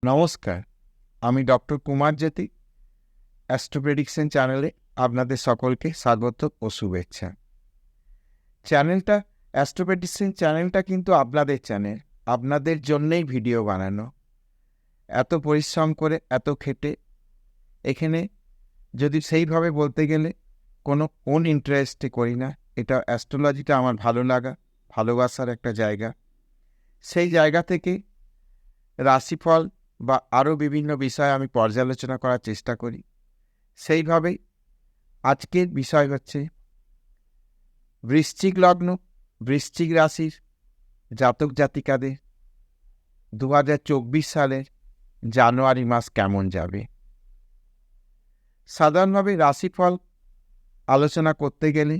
নমস্কার, আমি ডক্টর কুমার জ্যোতি। Astro prediction চ্যানেলে আপনাদের সকলকে স্বাগত ও শুভেচ্ছা। চ্যানেলটা অ্যাস্ট্রো প্রেডিকশন চ্যানেলটা কিন্তু আপনাদের চ্যানেল, আপনাদের জন্যেই ভিডিও বানানো। এত পরিশ্রম করে, এত খেটে এখানে যদি সেইভাবে বলতে গেলে কোনো ওন ইন্টারেস্টে করি না। এটা অ্যাস্ট্রোলজিটা আমার ভালো লাগা, ভালোবাসার একটা জায়গা। সেই জায়গা থেকে রাশিফল বা আরও বিভিন্ন বিষয় আমি পর্যালোচনা করার চেষ্টা করি। সেইভাবেই আজকের বিষয় হচ্ছে বৃশ্চিক লগ্ন, বৃশ্চিক রাশির জাতক জাতিকাদের 2024 সালের জানুয়ারি মাস কেমন যাবে। সাধারণভাবে রাশিফল আলোচনা করতে গেলে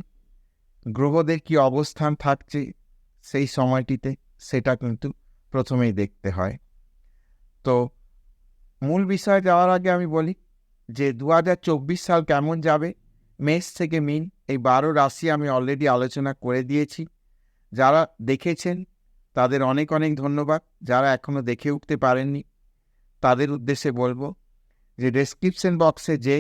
গ্রহদের কি অবস্থান থাকছে সেই সময়টিতে, সেটা কিন্তু প্রথমেই দেখতে হয়। তো মূল বিষয়ে যাওয়ার আগে আমি বলি যে 2024 সাল কেমন যাবে। মেষ থেকে মীন এই 12 রাশি আমি অলরেডি আলোচনা করে দিয়েছি। যারা দেখেছেন তাদের অনেক অনেক ধন্যবাদ। যারা এখনও দেখে উঠতে পারেননি তাদের উদ্দেশ্যে বলবো যে ডেসক্রিপশন বক্সে যে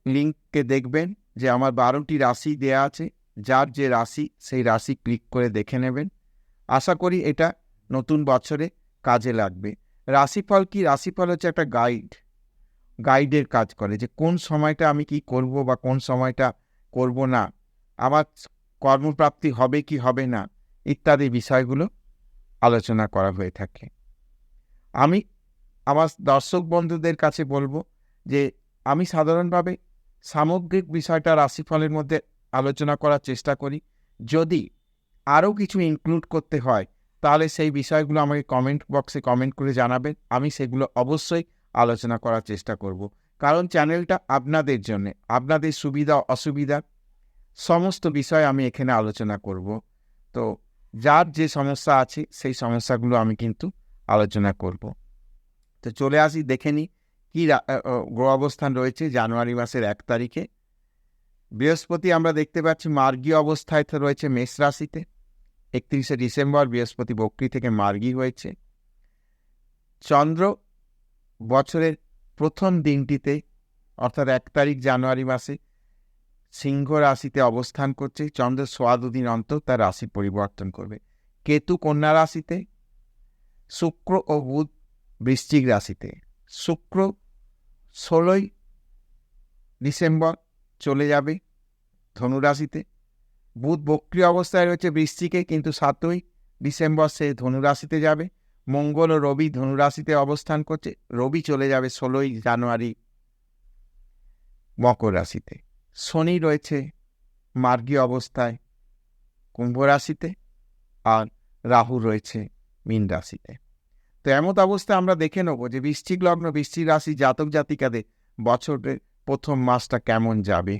লিঙ্ককে দেখবেন যে আমার 12টি রাশি দেয়া আছে, যার যে রাশি সেই রাশি ক্লিক করে দেখে নেবেন। আশা করি এটা নতুন বছরে কাজে লাগবে। রাশিফল কি? রাশিফল হচ্ছে একটা গাইডের কাজ করে, যে কোন সময়টা আমি কি করব বা কোন সময়টা করব না, আমার কর্মপ্রাপ্তি হবে কি হবে না ইত্যাদি বিষয়গুলো আলোচনা করা হয়ে থাকে। আমি আমার দর্শক বন্ধুদের কাছে বলবো যে আমি সাধারণভাবে সামগ্রিক বিষয়টা রাশিফলের মধ্যে আলোচনা করার চেষ্টা করি। যদি আরও কিছু ইনক্লুড করতে হয় তাহলে সেই বিষয়গুলো আমাকে কমেন্ট বক্সে কমেন্ট করে জানাবেন। আমি সেগুলো অবশ্যই আলোচনা করার চেষ্টা করব, কারণ চ্যানেলটা আপনাদের জন্য, আপনাদের সুবিধা অসুবিধা সমস্ত বিষয় আমি এখানে আলোচনা করব। তো যার যে সমস্যা আছে সেই সমস্যাগুলো আমি কিন্তু আলোচনা করব। তো চলে আসি, দেখে নিই কী গ্রহ অবস্থান রয়েছে জানুয়ারি মাসের 1 তারিখে। বৃহস্পতি আমরা দেখতে পাচ্ছি মার্গী অবস্থায় রয়েছে মেষ রাশিতে। 31শে ডিসেম্বর বৃহস্পতি বক্রী থেকে মার্গী হয়েছে। চন্দ্র বছরের প্রথম দিনটিতে অর্থাৎ 1 তারিখ জানুয়ারি মাসে সিংহ রাশিতে অবস্থান করছে। চন্দ্র সোয়া দুদিন অন্তর তার রাশি পরিবর্তন করবে। কেতু কন্যা রাশিতে, শুক্র ও বুধ বৃশ্চিক রাশিতে। শুক্র 16ই ডিসেম্বর চলে যাবে ধনু রাশিতে। বুধ বক্রী অবস্থায় রয়েছে বৃশ্চিকে, কিন্তু 7ই ডিসেম্বর সে ধনু রাশিতে যাবে। মঙ্গল ও রবি ধনু রাশিতে অবস্থান করছে। রবি চলে যাবে 16ই জানুয়ারি মকর রাশিতে। শনি রয়েছে মার্গী অবস্থায় কুম্ভ রাশিতে, আর রাহু রয়েছে মীন রাশিতে। তো এমত অবস্থায় আমরা দেখে নেব যে বৃশ্চিক লগ্ন বৃশ্চিক রাশি জাতক জাতিকাদের বছরের প্রথম মাসটা কেমন যাবে।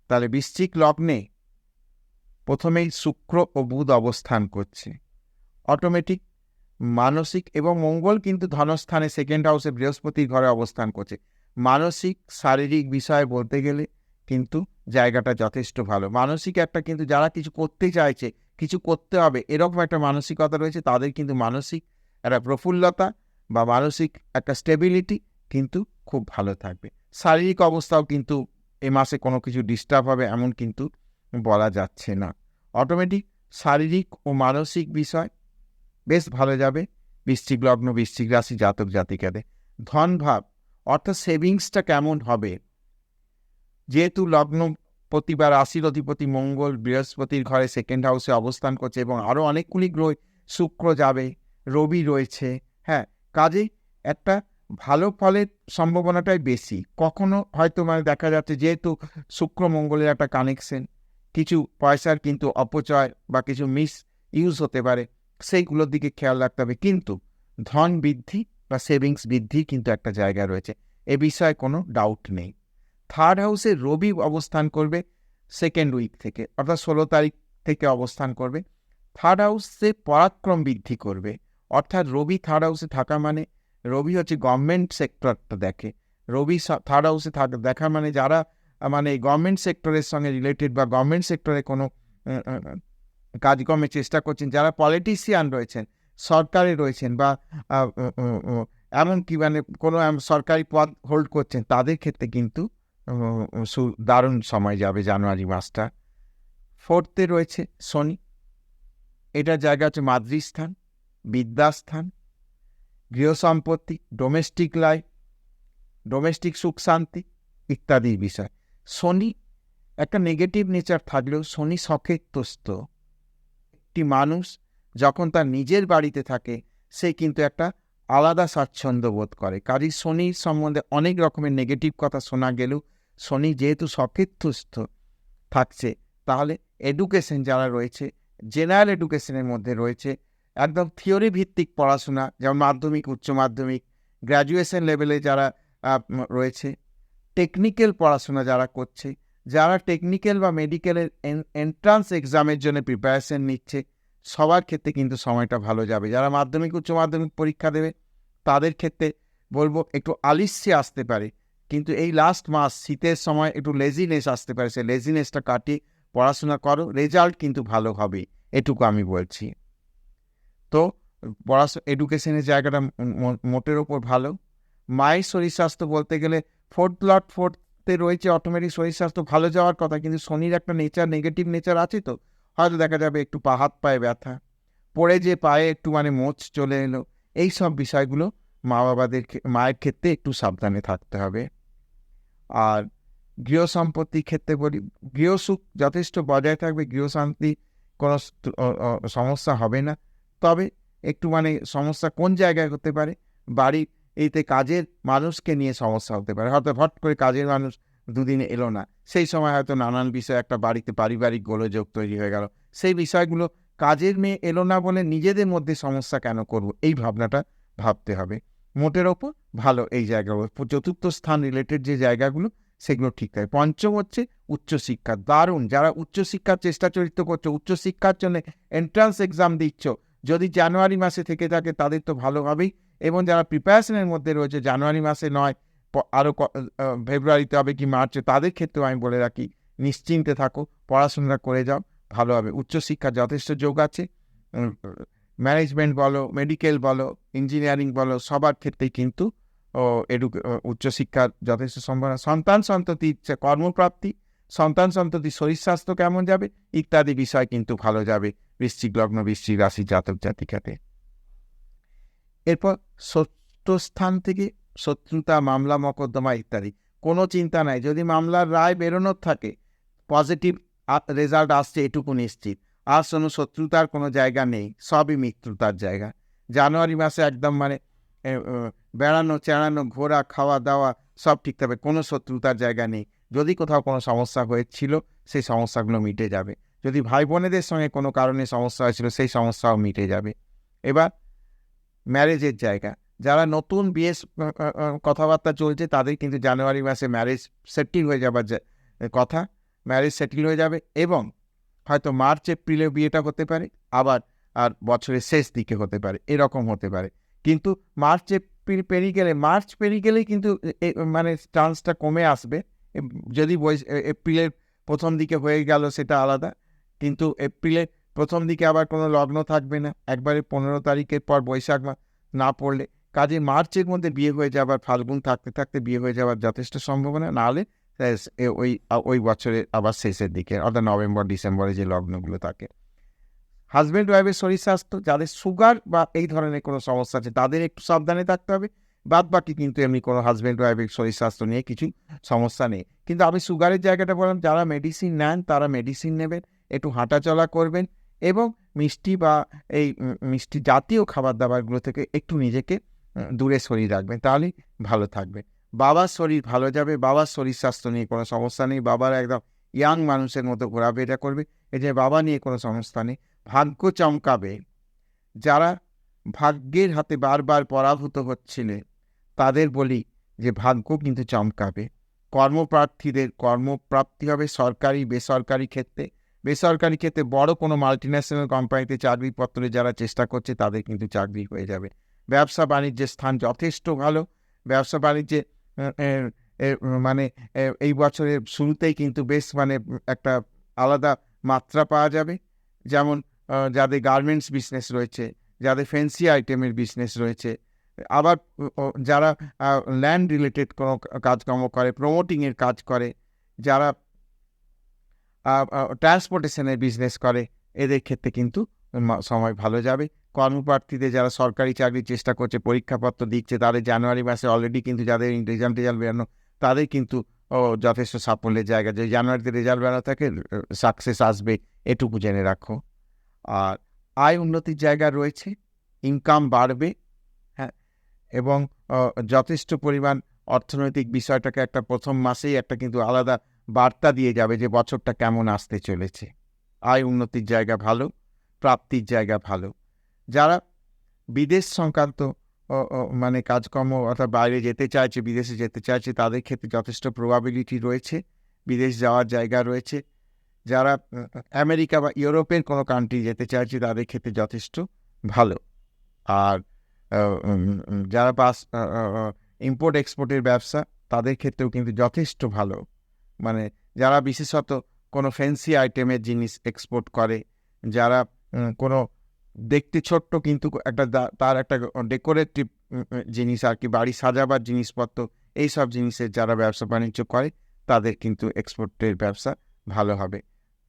তাহলে বৃশ্চিক লগ্নে প্রথমেই শুক্র ও বুধ অবস্থান করছে। অটোমেটিক মানসিক এবং মঙ্গল কিন্তু ধনস্থানে সেকেন্ড হাউসে বৃহস্পতির ঘরে অবস্থান করছে। মানসিক শারীরিক বিষয়ে বলতে গেলে কিন্তু জায়গাটা যথেষ্ট ভালো। মানসিক একটা কিন্তু যারা কিছু করতে চাইছে, কিছু করতে হবে এরকম একটা মানসিকতা রয়েছে, তাদের কিন্তু মানসিক একটা প্রফুল্লতা বা মানসিক একটা স্টেবিলিটি কিন্তু খুব ভালো থাকবে। শারীরিক অবস্থাও কিন্তু এ মাসে কোনো কিছু ডিস্টার্ব হবে এমন কিন্তু বলা যাচ্ছে না। অটোমেটিক শারীরিক ও মানসিক বিষয় বেশ ভালো যাবে বৃশ্চিক লগ্ন বৃশ্চিক রাশি জাতক জাতিকাদের। ধন ভাব অর্থাৎ সেভিংসটা কেমন হবে, যেহেতু লগ্নপতি বা রাশির অধিপতি মঙ্গল বৃহস্পতির ঘরে সেকেন্ড হাউসে অবস্থান করছে এবং আরও অনেকগুলি গ্রহ, শুক্র যাবে, রবি রয়েছে। হ্যাঁ, কাজেই একটা ভালো ফলের সম্ভাবনাটাই বেশি। কখনো হয়তো দেখা যাচ্ছে যেহেতু শুক্র মঙ্গলের একটা কানেকশন, কিছু পয়সার কিন্তু অপচয় বা কিছু মিস ইউজ হতে পারে, সেইগুলোর দিকে খেয়াল রাখতে হবে। কিন্তু ধন বৃদ্ধি বা সেভিংস বৃদ্ধি কিন্তু একটা জায়গা রয়েছে, এ বিষয়ে কোনো ডাউট নেই। থার্ড হাউসে রবি অবস্থান করবে সেকেন্ড উইক থেকে, অর্থাৎ 16 তারিখ থেকে অবস্থান করবে। থার্ড হাউসে পরাক্রম বৃদ্ধি করবে। অর্থাৎ রবি থার্ড হাউসে থাকা মানে, রবি হচ্ছে গভর্নমেন্ট সেক্টরটা দেখে। রবি থার্ড হাউসে দেখা মানে যারা গভর্নমেন্ট সেক্টরের সঙ্গে রিলেটেড বা গভর্নমেন্ট সেক্টরে কোনো কাজকর্মের চেষ্টা করছেন, যারা পলিটিশিয়ান রয়েছেন, সরকারে রয়েছেন বা এমনকি মানে কোনো সরকারি পদ হোল্ড করছেন, তাদের ক্ষেত্রে কিন্তু দারুণ সময় যাবে জানুয়ারি মাসটা। 4th-এ রয়েছে শনি। এটার জায়গা হচ্ছে মাতৃস্থান, বিদ্যাস্থান, গৃহসম্পত্তি, ডোমেস্টিক লাইফ, ডোমেস্টিক সুখ শান্তি ইত্যাদির বিষয়। শনি একটা নেগেটিভ নেচার থাকলেও শনি সক্ষেত্রস্থ। একটি মানুষ যখন তার নিজের বাড়িতে থাকে, সে কিন্তু একটা আলাদা স্বাচ্ছন্দ্য বোধ করে। কাজেই শনির সম্বন্ধে অনেক রকমের নেগেটিভ কথা শোনা গেলেও শনি যেহেতু সক্ষেত্রস্থ থাকছে, তাহলে এডুকেশন যারা রয়েছে, জেনারেল এডুকেশনের মধ্যে রয়েছে, একদম থিওরি ভিত্তিক পড়াশোনা, যেমন মাধ্যমিক, উচ্চ মাধ্যমিক, গ্র্যাজুয়েশন লেভেলে যারা রয়েছে, টেকনিক্যাল পড়াশোনা যারা করছে, যারা টেকনিক্যাল বা মেডিকেলের এন্ট্রান্স এক্সামের জন্য প্রিপারেশন নিচ্ছে, সবার ক্ষেত্রে কিন্তু সময়টা ভালো যাবে। যারা মাধ্যমিক, উচ্চ মাধ্যমিক পরীক্ষা দেবে, তাদের ক্ষেত্রে বলবো একটু আলস্যে আসতে পারে, কিন্তু এই লাস্ট মাস শীতের সময় একটু লেজিনেস আসতে পারে, সেই লেজিনেসটা কাটিয়ে পড়াশোনা করো, রেজাল্ট কিন্তু ভালো হবে, এটুকু আমি বলছি। তো এডুকেশনের জায়গাটা মোটের ওপর ভালো। মায়ের শরীর স্বাস্থ্য বলতে গেলে 4th লর্ড 4th-এ রয়েছে, অটোমেটিক শরীর স্বাস্থ্য ভালো যাওয়ার কথা, কিন্তু শনির একটা নেচার, নেগেটিভ নেচার আছে, তো হয়তো দেখা যাবে একটু হাত পায়ে ব্যথা, পড়ে যে পায়ে একটু মানে মোচ চলে এলো, এই সব বিষয়গুলো মায়ের ক্ষেত্রে একটু সাবধানে থাকতে হবে। আর গৃহ সম্পত্তির ক্ষেত্রে বলি, গৃহসুখ যথেষ্ট বজায় থাকবে, গৃহশান্তি কোনো সমস্যা হবে না। তবে একটু মানে সমস্যা কোন জায়গায় হতে পারে, বাড়ির এইতে কাজের মানুষকে নিয়ে সমস্যা হতে পারে। হয়তো হট করে কাজের মানুষ দুদিনে এলো না, সেই সময় হয়তো নানান বিষয় একটা বাড়িতে পারিবারিক গোলযোগ তৈরি হয়ে গেল। সেই বিষয়গুলো, কাজের মেয়ে এলো না বলে নিজেদের মধ্যে সমস্যা কেন করব, এই ভাবনাটা ভাবতে হবে। মোটের ওপর ভালো এই জায়গাগুলো। 4th স্থান রিলেটেড যে জায়গাগুলো, সেগুলো ঠিক থাকে। 5ম হচ্ছে উচ্চশিক্ষা। দারুণ, যারা উচ্চশিক্ষার চেষ্টা চরিত্র করছো, উচ্চশিক্ষার জন্য এন্ট্রান্স এক্সাম দিচ্ছ, যদি জানুয়ারি মাসে থেকে থাকে তাদের তো ভালো হবেই, এবং যারা প্রিপারেশনের মধ্যে রয়েছে, জানুয়ারি মাসে নয় আরও ফেব্রুয়ারিতে হবে কি মার্চে, তাদের ক্ষেত্রেও আমি বলে রাখি, নিশ্চিন্তে থাকো, পড়াশোনা করে যাও, ভালো হবে। উচ্চশিক্ষার যথেষ্ট যোগ আছে। ম্যানেজমেন্ট বলো, মেডিকেল বলো, ইঞ্জিনিয়ারিং বলো, সবার ক্ষেত্রেই কিন্তু উচ্চশিক্ষার যথেষ্ট সম্ভাবনা। সন্তান সন্ততি, কর্মপ্রাপ্তি, সন্তান সন্ততি শরীর স্বাস্থ্য কেমন যাবে ইত্যাদি বিষয় কিন্তু ভালো যাবে বৃশ্চিক লগ্ন, বৃশ্চিক রাশি জাতক জাতিকাতে। এরপর 6ষ্ঠ স্থান থেকে শত্রুতা, মামলা মকদ্দমা ইত্যাদি কোনো চিন্তা নাই। যদি মামলার রায় বেরোনোর থাকে, পজিটিভ রেজাল্ট আসছে এটুকু নিশ্চিত। আর শত্রুতার কোনো জায়গা নেই, সবই মিত্রতার জায়গা। জানুয়ারি মাসে একদম মানে বেড়ানো, চেড়ানো, ঘোরা, খাওয়া দাওয়া সব ঠিক থাকবে, কোনো শত্রুতার জায়গা নেই। যদি কোথাও কোনো সমস্যা হয়েছিল, সেই সমস্যাগুলো মিটে যাবে। যদি ভাই বোনেদের সঙ্গে কোনো কারণে সমস্যা হয়েছিল, সেই সমস্যাও মিটে যাবে। এবার ম্যারেজের জায়গা, যারা নতুন বিয়ে কথাবার্তা চলছে, তাদের কিন্তু জানুয়ারি মাসে ম্যারেজ সেটেল হয়ে যাবার কথা, ম্যারেজ সেটেল হয়ে যাবে, এবং হয়তো মার্চ এপ্রিলে বিয়েটা হতে পারে, আবার আর বছরের শেষ দিকে হতে পারে, এরকম হতে পারে। কিন্তু মার্চ পেরিয়ে গেলেই কিন্তু মানে চান্সটা কমে আসবে। যদি এপ্রিলের প্রথম দিকে হয়ে গেল সেটা আলাদা, কিন্তু এপ্রিলের প্রথম দিকে আবার কোনো লগ্ন থাকবে না, একবারে 15 তারিখের পর বৈশাখ না পড়লে, কাজে মার্চের মধ্যে বিয়ে হয়ে যাবার, ফাল্গুন থাকতে থাকতে বিয়ে হয়ে যাওয়ার যথেষ্ট সম্ভাবনা। নাহলে ওই বছরের আবার শেষের দিকে, অর্থাৎ নভেম্বর ডিসেম্বরে যে লগ্নগুলো থাকে। হাজব্যান্ড ওয়াইফের শরীর স্বাস্থ্য, যাদের সুগার বা এই ধরনের কোনো সমস্যা আছে, তাদের একটু সাবধানে থাকতে হবে। বাদ বাকি কিন্তু এমনি কোনো হাজব্যান্ড ওয়াইফের শরীর স্বাস্থ্য নিয়ে কিছু সমস্যা নেই। কিন্তু আমি সুগারের জায়গাটা বললাম, যারা মেডিসিন নেন তারা মেডিসিন নেবেন, একটু হাঁটাচলা করবেন, এবং মিষ্টি বা এই মিষ্টি জাতীয় খাবার দাবারগুলো থেকে একটু নিজেকে দূরে সরিয়ে রাখবেন, তাহলেই ভালো থাকবে। বাবার শরীর ভালো যাবে, বাবার শরীর স্বাস্থ্য নিয়ে কোনো সমস্যা নেই, বাবার একদম ইয়াং মানুষের মতো ঘোরাফেরা করবে, এই যে বাবা নিয়ে কোনো সমস্যা নেই। ভাগ্য চমকাবে। যারা ভাগ্যের হাতে বারবার পরাভূত হচ্ছিলেন, তাদের বলি যে ভাগ্য কিন্তু চমকাবে। কর্মপ্রার্থীদের কর্মপ্রাপ্তি হবে সরকারি বেসরকারি ক্ষেত্রে। বেসরকারি ক্ষেত্রে বড় কোনো মাল্টিন্যাশনাল কোম্পানিতে চাকরিপত্রে যারা চেষ্টা করছে, তাদের কিন্তু চাকরি হয়ে যাবে। ব্যবসা বাণিজ্যের স্থান যথেষ্ট ভালো। ব্যবসা বাণিজ্যে মানে এই বছরের শুরুতেই কিন্তু বেশ মানে একটা আলাদা মাত্রা পাওয়া যাবে। যেমন যাদের গার্মেন্টস বিজনেস রয়েছে, যাদের ফ্যান্সি আইটেমের বিজনেস রয়েছে, আবার যারা ল্যান্ড রিলেটেড কোনো কাজকর্ম করে, প্রমোটিংয়ের কাজ করে, যারা ট্রান্সপোর্টেশনের বিজনেস করে, এদের ক্ষেত্রে কিন্তু সময় ভালো যাবে। কর্মপ্রার্থীদের যারা সরকারি চাকরির চেষ্টা করছে, পরীক্ষাপত্র দিচ্ছে, তাদের জানুয়ারি মাসে অলরেডি কিন্তু যাদের রেজাল্ট বেরোনো, তাদের কিন্তু যথেষ্ট সাফল্যের জায়গা। যদি জানুয়ারিতে রেজাল্ট বেরোনো থাকে, সাকসেস আসবে, এটুকু জেনে রাখো। আর আয় উন্নতির জায়গা রয়েছে, ইনকাম বাড়বে, হ্যাঁ, এবং যথেষ্ট পরিমাণ অর্থনৈতিক বিষয়টাকে একটা প্রথম মাসেই একটা কিন্তু আলাদা বার্তা দিয়ে যাবে যে বছরটা কেমন আসতে চলেছে। আয় উন্নতির জায়গা ভালো, প্রাপ্তির জায়গা ভালো। যারা বিদেশ সংক্রান্ত মানে কাজকর্ম অর্থাৎ বাইরে যেতে চাইছে, বিদেশে যেতে চাইছে, তাদের ক্ষেত্রে যথেষ্ট প্রবাবিলিটি রয়েছে, বিদেশ যাওয়ার জায়গা রয়েছে। যারা আমেরিকা বা ইউরোপের কোনো কান্ট্রি যেতে চাইছে, তাদের ক্ষেত্রে যথেষ্ট ভালো। আর যারা ইম্পোর্ট এক্সপোর্টের ব্যবসা, তাদের ক্ষেত্রেও কিন্তু যথেষ্ট ভালো। মানে যারা বিশেষত কোনো ফ্যান্সি আইটেমের জিনিস এক্সপোর্ট করে, যারা কোনো দেখতে ছোট্ট কিন্তু একটা তার একটা ডেকোরেটিভ জিনিস আর কি, বাড়ি সাজাবার জিনিসপত্র, এইসব জিনিসের যারা ব্যবসা বাণিজ্য করে, তাদের কিন্তু এক্সপোর্টের ব্যবসা ভালো হবে।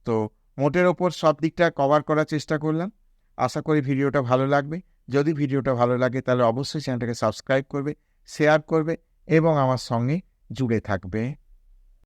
তো মোটের ওপর সব দিকটা কভার করার চেষ্টা করলাম। আশা করি ভিডিওটা ভালো লাগবে। যদি ভিডিওটা ভালো লাগে তাহলে অবশ্যই চ্যানেলটাকে সাবস্ক্রাইব করবে, শেয়ার করবে এবং আমার সঙ্গে জুড়ে থাকবে।